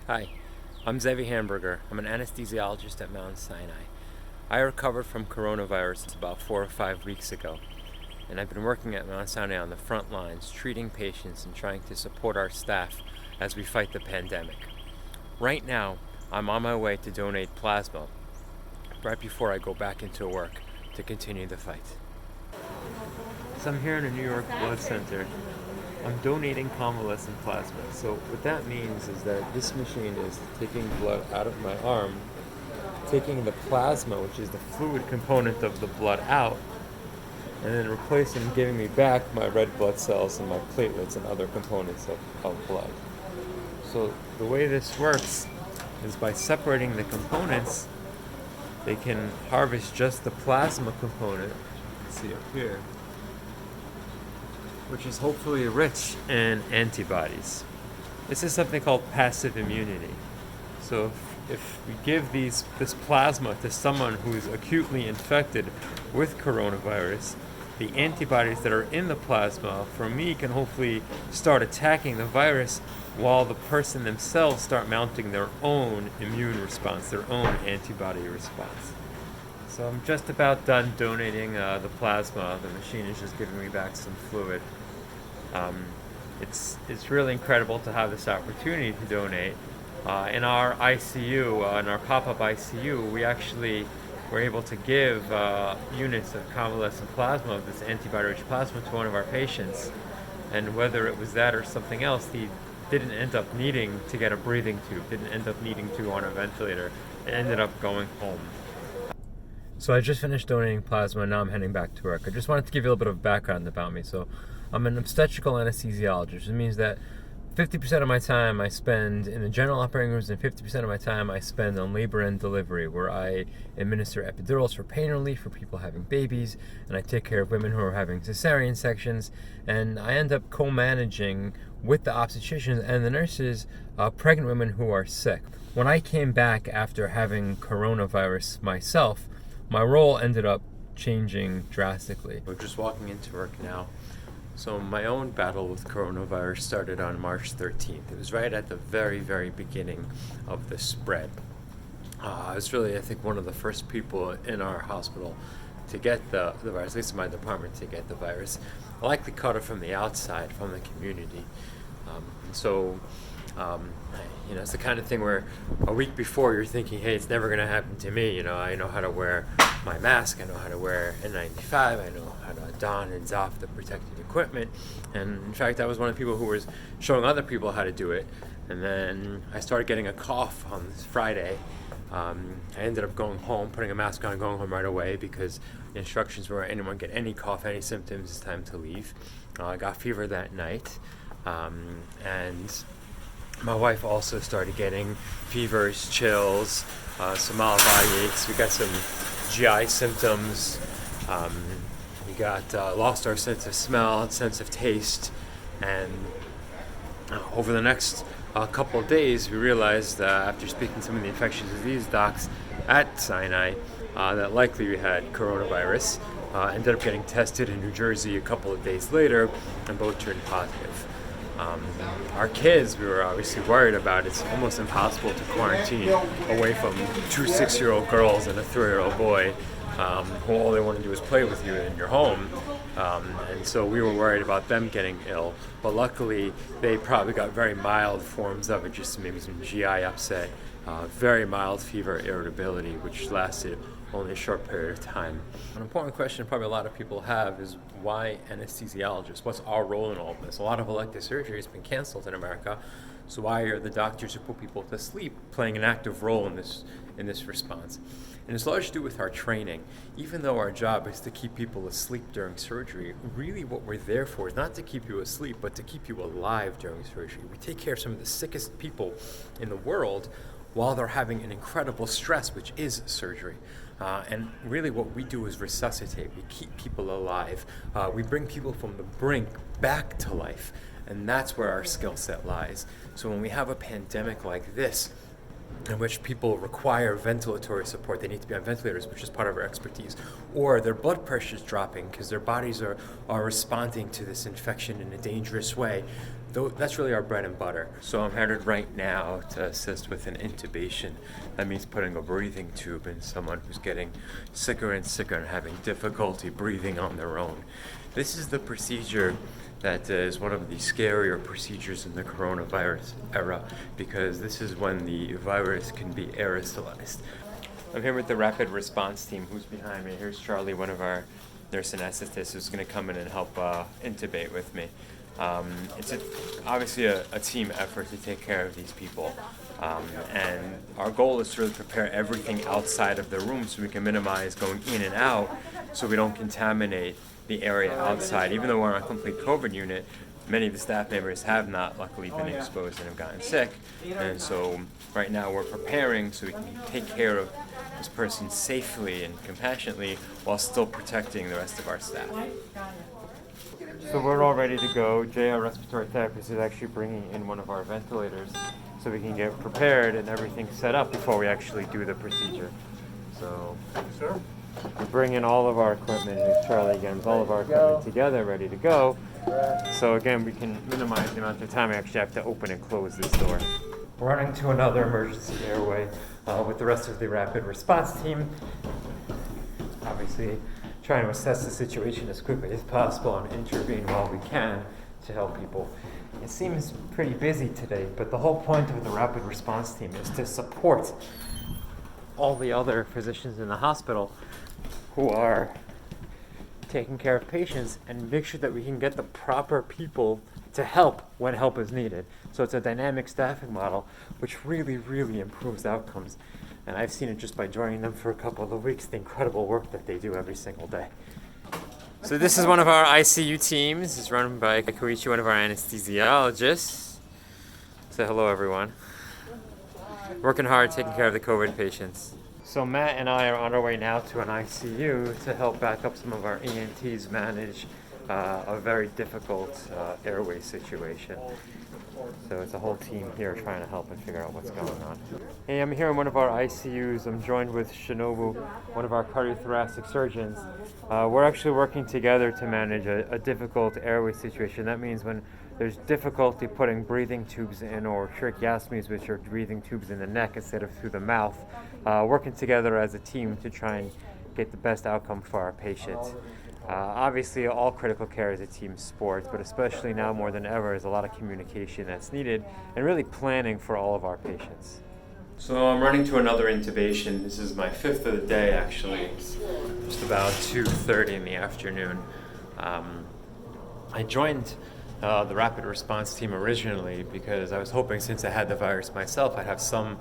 Hi, I'm Zevi Hamburger. I'm an anesthesiologist at Mount Sinai. I recovered from coronavirus about 4 or 5 weeks ago, and I've been working at Mount Sinai on the front lines, treating patients and trying to support our staff as we fight the pandemic. Right now, I'm on my way to donate plasma right before I go back into work to continue the fight. So I'm here in the New York Blood Center. I'm donating convalescent plasma. So what that means is that this machine is taking blood out of my arm, taking the plasma, which is the fluid component of the blood, out, and then replacing and giving me back my red blood cells and my platelets and other components of blood. So the way this works is by separating the components, they can harvest just the plasma component, you can see up here, which is hopefully rich in antibodies. This is something called passive immunity. So if we give this plasma to someone who's acutely infected with coronavirus, the antibodies that are in the plasma for me can hopefully start attacking the virus while the person themselves start mounting their own immune response, their own antibody response. So I'm just about done donating the plasma. The machine is just giving me back some fluid. Um, it's really incredible to have this opportunity to donate. In our ICU, in our pop-up ICU, we actually were able to give units of convalescent plasma, of this antibody-rich plasma, to one of our patients. And whether it was that or something else, he didn't end up needing to get a breathing tube, didn't end up needing to go on a ventilator, and ended up going home. So I just finished donating plasma and now I'm heading back to work. I just wanted to give you a little bit of background about me. So I'm an obstetrical anesthesiologist, which means that 50% of my time I spend in the general operating rooms and 50% of my time I spend on labor and delivery, where I administer epidurals for pain relief for people having babies, and I take care of women who are having cesarean sections, and I end up co-managing with the obstetricians and the nurses pregnant women who are sick. When I came back after having coronavirus myself, my role ended up changing drastically. We're just walking into work now. So my own battle with coronavirus started on March 13th. It was right at the very, very beginning of the spread. I was really, I think, one of the first people in our hospital to get the virus, at least in my department, to get the virus. I likely caught it from the outside, from the community. It's the kind of thing where a week before you're thinking, hey, it's never going to happen to me. I know how to wear my mask, I know how to wear N95, I know how to don and doff the protective equipment. And in fact, I was one of the people who was showing other people how to do it. And then I started getting a cough on this Friday. I ended up going home, putting a mask on, and going home right away because the instructions were anyone get any cough, any symptoms, it's time to leave. I got fever that night. And my wife also started getting fevers, chills, some mild body aches. We got some GI symptoms. We lost our sense of smell, sense of taste, and over the next couple of days, we realized after speaking to some of the infectious disease docs at Sinai that likely we had coronavirus. Ended up getting tested in New Jersey a couple of days later, and both turned positive. Our kids, we were obviously worried about. It's almost impossible to quarantine away from 2 6-year-old girls and a 3-year-old boy who all they want to do is play with you in your home. And so we were worried about them getting ill. But luckily, they probably got very mild forms of it, just maybe some GI upset, very mild fever, irritability, which lasted only a short period of time. An important question probably a lot of people have is why anesthesiologists? What's our role in all of this? A lot of elective surgery has been canceled in America, so why are the doctors who put people to sleep playing an active role in this response? And it's largely to do with our training. Even though our job is to keep people asleep during surgery, really what we're there for is not to keep you asleep, but to keep you alive during surgery. We take care of some of the sickest people in the world while they're having an incredible stress, which is surgery. And really what we do is resuscitate. We keep people alive. We bring people from the brink back to life. And that's where our skill set lies. So when we have a pandemic like this, in which people require ventilatory support, they need to be on ventilators, which is part of our expertise, or their blood pressure is dropping because their bodies are responding to this infection in a dangerous way, That's really our bread and butter. So I'm headed right now to assist with an intubation. That means putting a breathing tube in someone who's getting sicker and sicker and having difficulty breathing on their own. This is the procedure that is one of the scarier procedures in the coronavirus era, because this is when the virus can be aerosolized. I'm here with the rapid response team. Who's behind me? Here's Charlie, one of our nurse anesthetists, who's going to come in and help intubate with me. It's obviously a team effort to take care of these people. And our goal is to really prepare everything outside of the room so we can minimize going in and out so we don't contaminate the area outside. Even though we're on a complete COVID unit, many of the staff members have not luckily been exposed and have gotten sick. And so right now we're preparing so we can take care of this person safely and compassionately while still protecting the rest of our staff. So we're all ready to go. Jay, our respiratory therapist, is actually bringing in one of our ventilators so we can get prepared and everything set up before we actually do the procedure. So, sir, we bring in all of our equipment. Here's Charlie again with all of our equipment together, ready to go. So again, we can minimize the amount of time we actually have to open and close this door. We're running to another emergency airway with the rest of the rapid response team. Obviously, trying to assess the situation as quickly as possible and intervene while we can to help people. It seems pretty busy today, but the whole point of the rapid response team is to support all the other physicians in the hospital who are taking care of patients and make sure that we can get the proper people to help when help is needed. So it's a dynamic staffing model, which really, really improves outcomes. And I've seen it just by joining them for a couple of weeks, the incredible work that they do every single day. So this is one of our ICU teams. It's run by Koichi, one of our anesthesiologists. Say hello, everyone. Working hard, taking care of the COVID patients. So Matt and I are on our way now to an ICU to help back up some of our ENTs manage a very difficult airway situation. So it's a whole team here trying to help and figure out what's going on. Hey, I'm here in one of our ICUs. I'm joined with Shinobu, one of our cardiothoracic surgeons. We're actually working together to manage a difficult airway situation. That means when there's difficulty putting breathing tubes in, or tracheostomies, which are breathing tubes in the neck instead of through the mouth, working together as a team to try and get the best outcome for our patients. Obviously, all critical care is a team sport, but especially now more than ever is a lot of communication that's needed and really planning for all of our patients. So I'm running to another intubation. This is my fifth of the day, actually. It's just about 2:30 in the afternoon. I joined the rapid response team originally because I was hoping, since I had the virus myself, I'd have some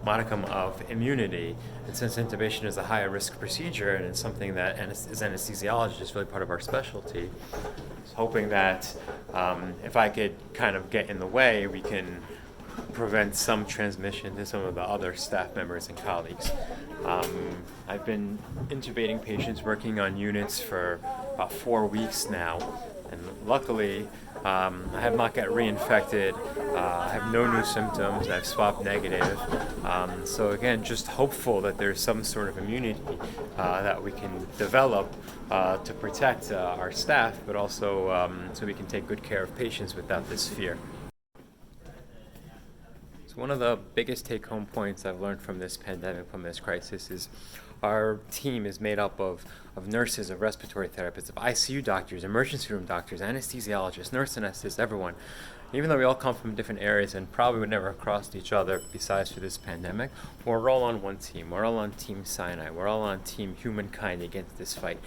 modicum of immunity. And since intubation is a higher risk procedure and it's something that as anesthesiologists is really part of our specialty, I was hoping that if I could kind of get in the way, we can prevent some transmission to some of the other staff members and colleagues. I've been intubating patients working on units for about 4 weeks now, and luckily I have not got reinfected. I have no new symptoms. I've swabbed negative. So again, just hopeful that there's some sort of immunity that we can develop to protect our staff, but also so we can take good care of patients without this fear. So one of the biggest take-home points I've learned from this pandemic, from this crisis, is our team is made up of nurses, of respiratory therapists, of ICU doctors, emergency room doctors, anesthesiologists, nurse anesthetists, everyone. Even though we all come from different areas and probably would never have crossed each other besides for this pandemic, we're all on one team. We're all on Team Sinai. We're all on Team Humankind against this fight.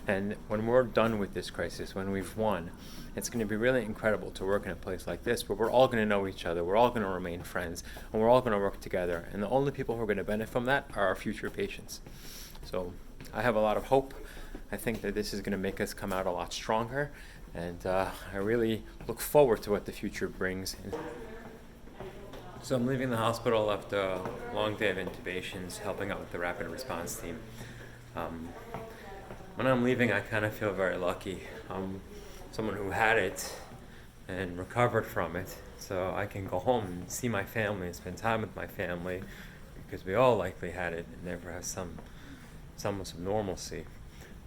And when we're done with this crisis, when we've won, it's going to be really incredible to work in a place like this where we're all going to know each other, we're all going to remain friends, and we're all going to work together. And the only people who are going to benefit from that are our future patients. So I have a lot of hope. I think that this is going to make us come out a lot stronger, and I really look forward to what the future brings. So I'm leaving the hospital after a long day of intubations, helping out with the rapid response team. When I'm leaving, I kind of feel very lucky. I'm someone who had it and recovered from it, so I can go home and see my family and spend time with my family, because we all likely had it and never have some semblance of normalcy.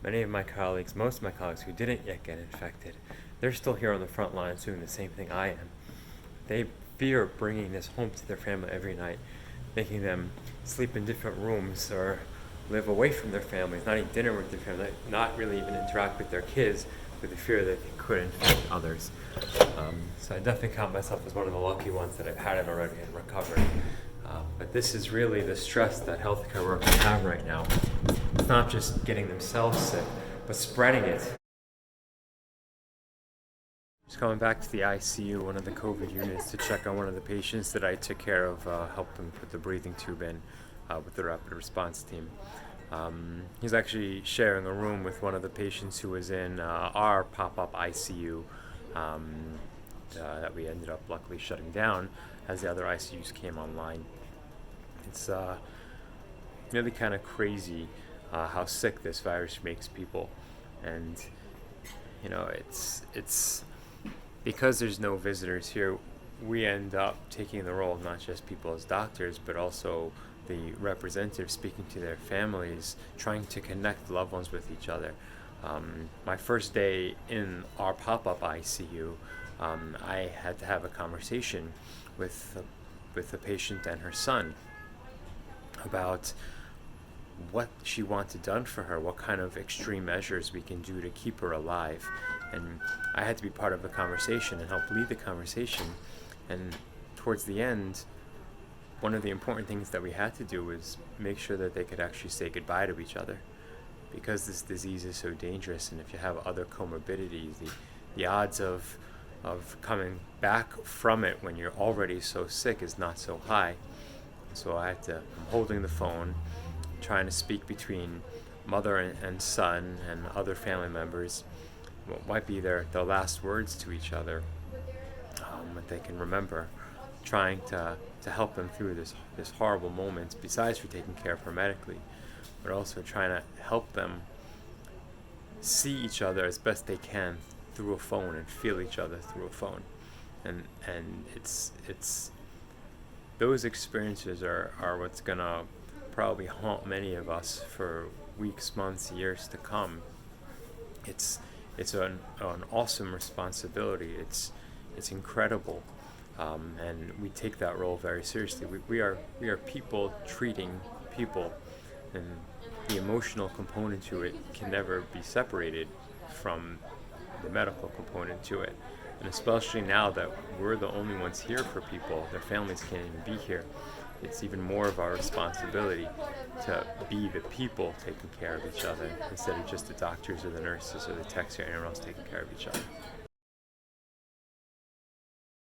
Many of my colleagues, most of my colleagues who didn't yet get infected, they're still here on the front lines doing the same thing I am. they fear bringing this home to their family every night, making them sleep in different rooms or live away from their families, not eat dinner with their family, not really even interact with their kids, with the fear that they could infect others. So I definitely count myself as one of the lucky ones that I've had it already and recovered. But this is really the stress that healthcare workers have right now. It's not just getting themselves sick, but spreading it. Just going back to the ICU, one of the COVID units, to check on one of the patients that I took care of, helped him put the breathing tube in with the rapid response team. He's actually sharing a room with one of the patients who was in our pop-up ICU that we ended up luckily shutting down as the other ICUs came online. It's really kind of crazy how sick this virus makes people, and it's because there's no visitors here. We end up taking the role of not just people as doctors, but also the representatives speaking to their families, trying to connect loved ones with each other. My first day in our pop-up ICU, I had to have a conversation with the patient and her son about what she wanted done for her, what kind of extreme measures we can do to keep her alive. And I had to be part of the conversation and help lead the conversation. And towards the end, one of the important things that we had to do was make sure that they could actually say goodbye to each other, because this disease is so dangerous, and if you have other comorbidities, the odds of coming back from it when you're already so sick is not so high. So I'm holding the phone, trying to speak between mother and son and other family members, what might be their last words to each other, that they can remember, trying to help them through this horrible moment, besides for taking care of her medically, but also trying to help them see each other as best they can through a phone and feel each other through a phone. And it's those experiences are what's gonna probably haunt many of us for weeks, months, years to come. It's an awesome responsibility. It's incredible, and we take that role very seriously. We are people treating people, and the emotional component to it can never be separated from the medical component to it. And especially now that we're the only ones here for people, their families can't even be here, it's even more of our responsibility to be the people taking care of each other instead of just the doctors or the nurses or the techs or anyone else taking care of each other.